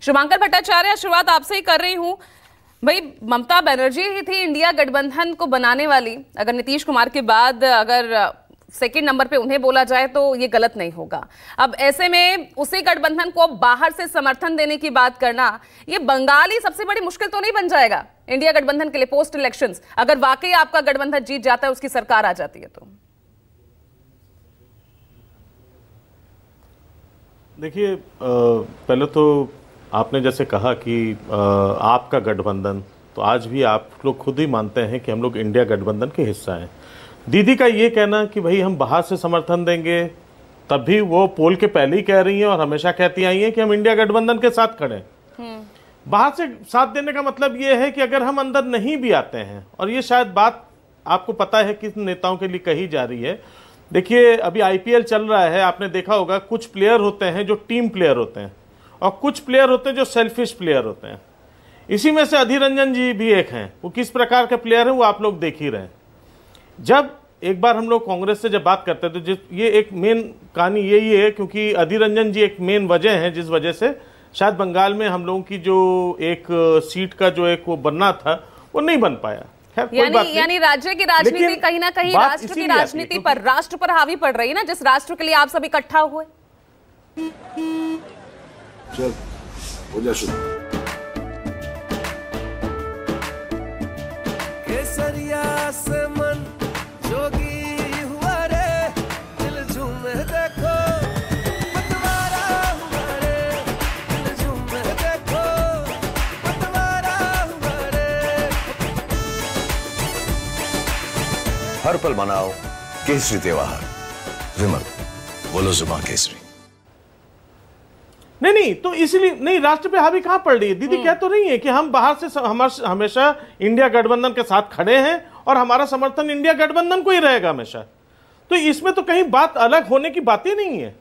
शुभांकर भट्टाचार्य, शुरुआत आपसे ही कर रही हूं। भाई, ममता बनर्जी ही थी इंडिया गठबंधन को बनाने वाली। अगर नीतीश कुमार के बाद अगर सेकंड नंबर पे उन्हें बोला जाए तो ये गलत नहीं होगा। अब ऐसे में उसी गठबंधन को बाहर से समर्थन देने की बात करना, ये बंगाली सबसे बड़ी मुश्किल तो नहीं बन जाएगा इंडिया गठबंधन के लिए पोस्ट इलेक्शंस, अगर वाकई आपका गठबंधन जीत जाता है, उसकी सरकार आ जाती है तो? देखिए, पहले तो आपने जैसे कहा कि आपका गठबंधन, तो आज भी आप लोग खुद ही मानते हैं कि हम लोग इंडिया गठबंधन के हिस्सा हैं। दीदी का ये कहना कि भाई हम बाहर से समर्थन देंगे, तब भी वो पोल के पहले ही कह रही हैं और हमेशा कहती आई हैं कि हम इंडिया गठबंधन के साथ खड़े हैं। बाहर से साथ देने का मतलब ये है कि अगर हम अंदर नहीं भी आते हैं, और ये शायद बात आपको पता है किस नेताओं के लिए कही जा रही है। देखिए, अभी आईपीएल चल रहा है, आपने देखा होगा कुछ प्लेयर होते हैं जो टीम प्लेयर होते हैं और कुछ प्लेयर होते हैं जो सेल्फिश प्लेयर होते हैं। इसी में से अधीर रंजन जी भी एक हैं। वो किस प्रकार के प्लेयर हैं वो आप लोग देख ही रहे हैं। जब एक बार हम लोग कांग्रेस से जब बात करते हैं तो ये एक मेन कहानी यही है, क्योंकि अधीर रंजन जी एक मेन वजह है जिस वजह से शायद बंगाल में हम लोगों की जो एक सीट का जो एक वो बनना था वो नहीं बन पाया। यानी राज्य की राजनीति कहीं ना कहीं राष्ट्र की राजनीति पर, राष्ट्र पर हावी पड़ रही है ना, जिस राष्ट्र के लिए आप सब इकट्ठा हुए। चल, हो जा शुरू। केसरिया से मन जोगी हुआ रे, दिल झूमे देखो, पतवारा हुआ रे, दिल झूमे देखो, पतवारा हुआ रे। हर पल मनाओ केसरी त्योहार। विमल, बोलो जुमा केसरी। नहीं, तो इसलिए नहीं, राष्ट्र पे हावी कहां पड़ रही है? दीदी कह तो रही है कि हम बाहर से हमेशा इंडिया गठबंधन के साथ खड़े हैं और हमारा समर्थन इंडिया गठबंधन को ही रहेगा हमेशा। तो इसमें तो कहीं बात अलग होने की बात ही नहीं है।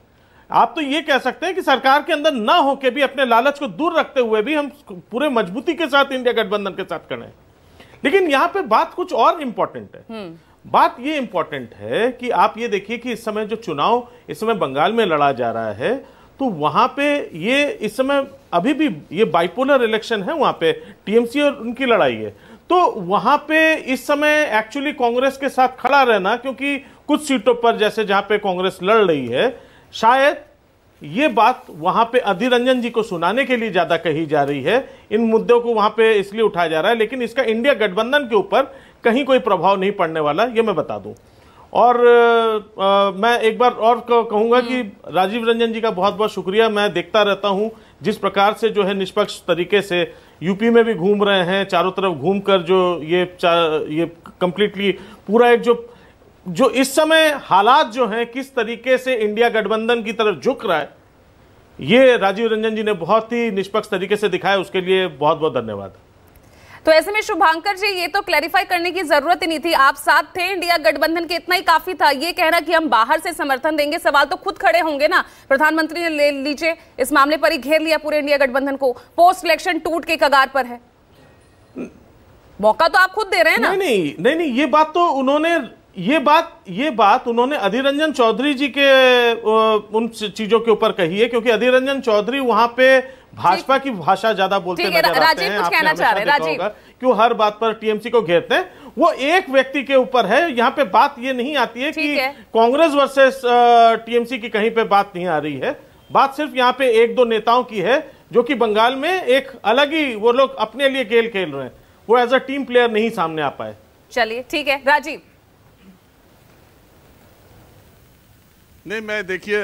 आप तो ये कह सकते हैं कि सरकार के अंदर ना होके भी, अपने लालच को दूर रखते हुए भी हम पूरे मजबूती के साथ इंडिया गठबंधन के साथ खड़े हैं। लेकिन यहां पर बात कुछ और इंपॉर्टेंट है। बात ये इंपॉर्टेंट है कि आप ये देखिए कि इस समय जो चुनाव इस समय बंगाल में लड़ा जा रहा है, तो वहां पे ये इस समय अभी भी ये बाइपोलर इलेक्शन है, वहां पे टीएमसी और उनकी लड़ाई है। तो वहां पे इस समय एक्चुअली कांग्रेस के साथ खड़ा रहना, क्योंकि कुछ सीटों पर जैसे जहां पे कांग्रेस लड़ रही है, शायद ये बात वहां पे अधीर रंजन जी को सुनाने के लिए ज्यादा कही जा रही है। इन मुद्दों को वहां पे इसलिए उठाया जा रहा है, लेकिन इसका इंडिया गठबंधन के ऊपर कहीं कोई प्रभाव नहीं पड़ने वाला, ये मैं बता दूं। और मैं एक बार और कहूंगा कि राजीव रंजन जी का बहुत बहुत शुक्रिया। मैं देखता रहता हूं जिस प्रकार से जो है निष्पक्ष तरीके से यूपी में भी घूम रहे हैं, चारों तरफ घूमकर जो ये कंप्लीटली पूरा एक जो इस समय हालात जो हैं किस तरीके से इंडिया गठबंधन की तरफ झुक रहा है, ये राजीव रंजन जी ने बहुत ही निष्पक्ष तरीके से दिखाया। उसके लिए बहुत बहुत धन्यवाद। तो ऐसे में शुभांकर जी, ये तो क्लैरिफाई करने की जरूरत ही नहीं थी, आप साथ थे इंडिया गठबंधन के, इतना ही काफी था। ये कहना कि हम बाहर से समर्थन देंगे, सवाल तो खुद खड़े होंगे ना। प्रधानमंत्री ने ले लीजिए इस मामले पर ही घेर लिया पूरे इंडिया गठबंधन को, पोस्ट इलेक्शन टूट के कगार पर है, मौका तो आप खुद दे रहे हैं ना। नहीं, ये बात उन्होंने अधीर रंजन चौधरी जी के उन चीजों के ऊपर कही है, क्योंकि अधीर रंजन चौधरी वहां पे भाजपा की भाषा ज्यादा बोलते नजर आते हैं। राजीव कुछ कहना चाह रहे हैं, राजीव, क्यों हर बात पर टीएमसी को घेरते हैं। वो एक व्यक्ति के ऊपर है, यहाँ पे बात ये नहीं आती है कि कांग्रेस वर्सेस टीएमसी की, कहीं पे बात नहीं आ रही है। बात सिर्फ यहाँ पे एक दो नेताओं की है जो कि बंगाल में एक अलग ही वो लोग अपने लिए खेल खेल रहे हैं, वो एज अ टीम प्लेयर नहीं सामने आ पाए। चलिए ठीक है, राजीव। नहीं, मैं देखिए,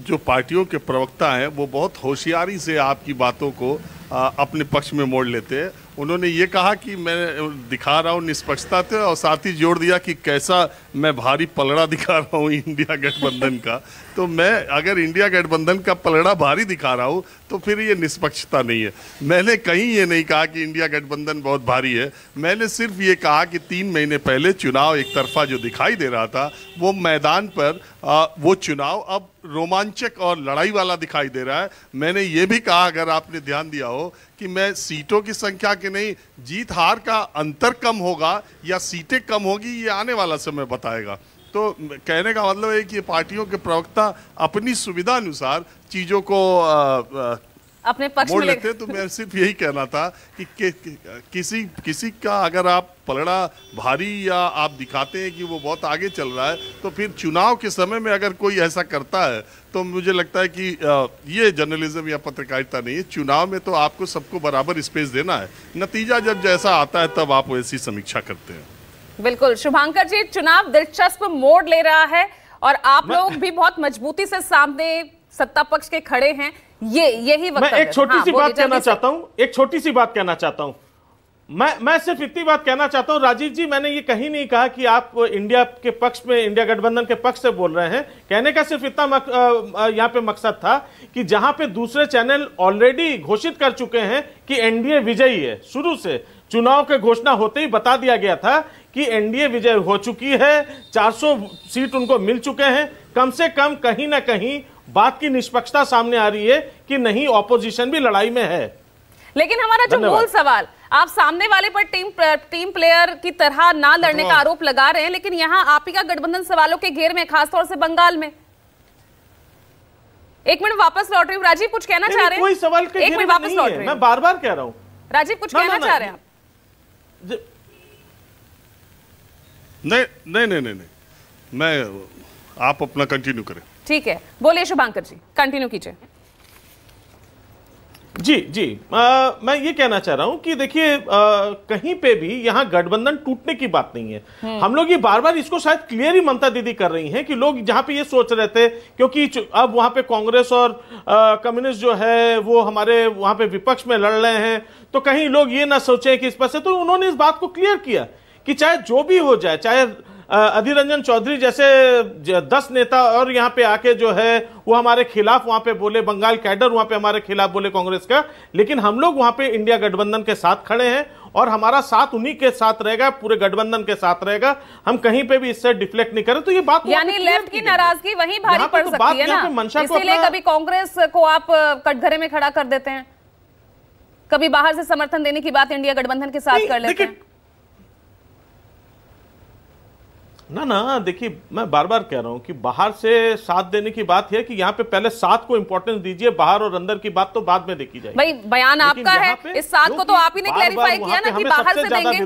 जो पार्टियों के प्रवक्ता हैं वो बहुत होशियारी से आपकी बातों को अपने पक्ष में मोड़ लेते हैं। उन्होंने ये कहा कि मैं दिखा रहा हूँ निष्पक्षता थे, और साथ ही जोड़ दिया कि कैसा मैं भारी पलड़ा दिखा रहा हूँ इंडिया गठबंधन का। तो मैं अगर इंडिया गठबंधन का पलड़ा भारी दिखा रहा हूँ तो फिर ये निष्पक्षता नहीं है। मैंने कहीं ये नहीं कहा कि इंडिया गठबंधन बहुत भारी है। मैंने सिर्फ ये कहा कि 3 महीने पहले चुनाव एक तरफा जो दिखाई दे रहा था, वो मैदान पर वो चुनाव अब रोमांचक और लड़ाई वाला दिखाई दे रहा है। मैंने ये भी कहा, अगर आपने ध्यान दिया हो, कि मैं सीटों की संख्या के नहीं, जीत हार का अंतर कम होगा या सीटें कम होगी, ये आने वाला समय बताएगा। तो कहने का मतलब है कि पार्टियों के प्रवक्ता अपनी सुविधा अनुसार चीज़ों को अपने पक्ष मोड़ में लेते हैं। तो मैं सिर्फ यही कहना था कि किसी का अगर आप पलड़ा भारी या आप दिखाते हैं कि वो बहुत आगे चल रहा है, तो फिर चुनाव के समय में अगर कोई ऐसा करता है तो मुझे लगता है कि ये जर्नलिज्म या पत्रकारिता नहीं है। चुनाव में तो आपको सबको बराबर स्पेस देना है, नतीजा जब जैसा आता है तब आप वैसी समीक्षा करते हैं। बिल्कुल शुभांकर जी, चुनाव दिलचस्प मोड़ ले रहा है और आप लोग भी बहुत मजबूती से सामने सत्ता पक्ष के खड़े हैं। यही वक्त मैं एक छोटी सी बात कहना चाहता हूं, एक छोटी सी बात कहना चाहता हूं। मैं सिर्फ इतनी बात कहना चाहता हूं राजीव जी, मैंने ये कहीं नहीं कहा कि आप इंडिया के पक्ष में, इंडिया गठबंधन के पक्ष से बोल रहे हैं। कहने का सिर्फ इतना यहां पे मकसद था कि जहां पे दूसरे चैनल ऑलरेडी घोषित कर चुके हैं कि एनडीए विजयी है, शुरू से चुनाव के घोषणा होते ही बता दिया गया था कि एनडीए विजय हो चुकी है, 400 सीट उनको मिल चुके हैं। कम से कम कहीं ना कहीं बात की निष्पक्षता सामने आ रही है कि नहीं, ऑपोजिशन भी लड़ाई में है। लेकिन हमारा जो मूल सवाल, आप सामने वाले पर टीम प्लेयर की तरह ना लड़ने का आरोप लगा रहे हैं, लेकिन यहाँ आप ही का गठबंधन सवालों के घेर में, खासतौर से बंगाल में। एक मिनट वापस लौट रही हूँ। राजीव कुछ कहना चाह रहे हैं? कोई सवाल के एक मिनट वापस लौट रही हूँ। मैं बार बार कह रहा हूँ। राजीव कुछ कहना चाह रहे हैं आप? नहीं, मैं, आप अपना कंटिन्यू करें। ठीक है, बोलिए शुभांकर जी, कंटिन्यू कीजिए। जी, मैं ये कहना चाह रहा हूं कि देखिए, कहीं पे भी यहां गठबंधन टूटने की बात नहीं है। हम लोग ये बार बार इसको शायद क्लियर ही ममता दीदी कर रही हैं कि लोग जहां पे ये सोच रहे थे, क्योंकि अब वहां पे कांग्रेस और कम्युनिस्ट जो है वो हमारे वहां पे विपक्ष में लड़ रहे हैं, तो कहीं लोग ये ना सोचें कि इस पर से, तो उन्होंने इस बात को क्लियर किया कि चाहे जो भी हो जाए, चाहे अधीर रंजन चौधरी जैसे 10 नेता और यहां पे आके जो है वो हमारे खिलाफ वहां पे बोले, बंगाल कैडर वहां पे हमारे खिलाफ बोले कांग्रेस का, लेकिन हम लोग वहां पे इंडिया गठबंधन के साथ खड़े हैं और हमारा साथ उन्हीं के साथ रहेगा, पूरे गठबंधन के साथ रहेगा। हम कहीं पे भी इससे डिफ्लेक्ट नहीं करें। तो ये बात यानी लेफ्ट की नाराजगी वहीं भारी पड़ सकती है ना, इसीलिए कभी कांग्रेस को आप कटघरे में खड़ा कर देते हैं, कभी बाहर से समर्थन देने की बात इंडिया गठबंधन के साथ कर लेते हैं। ना, देखिए, मैं बार बार कह रहा हूं कि बाहर से साथ देने की बात है कि यहाँ पे पहले साथ को इंपॉर्टेंस दीजिए, बाहर और अंदर की बात तो बाद में देखी जाएगी। भाई बयान आपका है, इस साथ को तो आप ही ने क्लैरिफाई किया ना कि बाहर से देंगे।